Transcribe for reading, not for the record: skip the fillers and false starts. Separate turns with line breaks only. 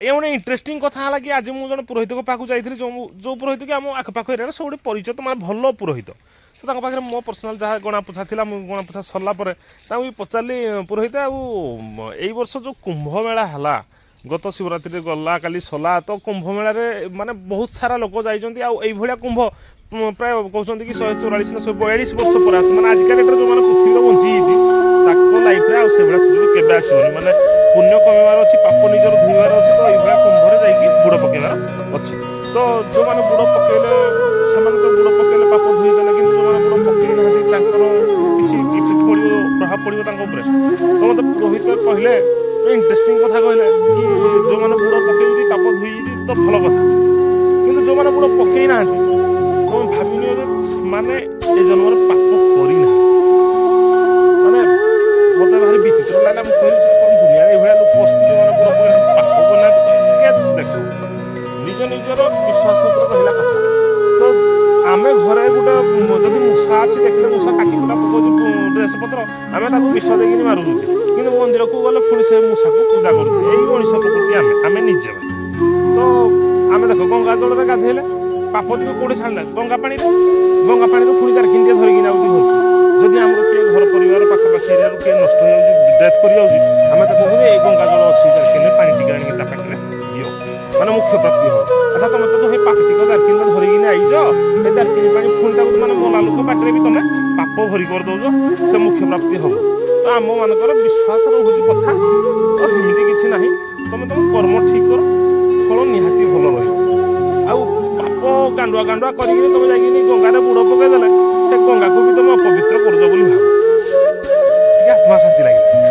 ये गोटे इंटरेस्टिंग कथा है कि आज मुझे जन पुरोहित पाक जाइए जो पुरोहित कि आम आखपाख एरिया सब परिचय तो मैंने भल पुरोहित तो पाखे मो पर्सनाल जहाँ गणापोछा था गणापोछा सरलापर पचारि पुरोहित आई वर्ष जो कुंभ मेला है गत शिवरात्रि गला काली सला तो कुंभ मेला माने बहुत सारा लोक जाइए कुंभ प्राय कहते कि 144 ना 142 वर्ष पर आस मैंने आजिका डेट्रे जो मैंने पृथ्वी बंची लाइफ में आसो केवे आसोनी मैंने पुण्य कमेबार अच्छी पाप निजर धोइबार अच्छी तो ये कुंभरे जाकि बुड़ पकेबार अच्छी तो जो मैंने बुड़ पकेले से तो बुड़ पकेले पाप धोईदेले कि जो मैंने बुड़ पकई ना किसी इफेक्ट पड़ो प्रभाव पड़ो तो मत पुरोहित कहले इंटरेस्टिंग कथा कहले कि जो मैंने बुड़ पकई पाप धोई तो भल कथा कि जो मैंने बुड़ पकई ना तुम भाविन माने ए जन्म पाप करना माने मत भारी विचित्र लगे दुनिया ये लोक बसती जो बुड़ पाप करना देख निज निजर विश्वास रहा कथा तो आम घरे गोटे जब मूषा अच्छी देखते मूषा काटिकुटा पकाऊ ड्रेस पत्र आम विष देकिन मारुचे कि मंदिर को गले पुणी से मूषा को पूजा करुचे यही मनीष प्रकृति आम निजे तो आम देख गंगा जल गाधेले पाप जो कौटे छाड़ा गंगा पानी पुणी जारकिन टे धरिकी आउट घर जदि आम किए घर परिवार पाखापाखि एरिया किए नष्ट हो डेथ कर आम कहूँ ये गंगा जल अच्छी जारकिन पानी टी आनिक पाखे दियो मैंने मुख्य प्राप्ति हो अच्छा तुम तो ये पाखटिक जारकिन धरिकी आईज ये जारकिन पानी पुणी मैंने मला लोक बाटे भी तुम पाप भरी कर दौच से मुख्य प्राप्ति हम तो आम मानकर विश्वास रोचे कथा और एमती किसी ना तुम तुम कर्म ठीक कर फल निहाती भल रही पाप गांडुआ गांडुआ कर तुम जाइए गंगार बुड़ पकईदे से गंगा को भी तुम अपवित्र कर आत्मा शांति लगे।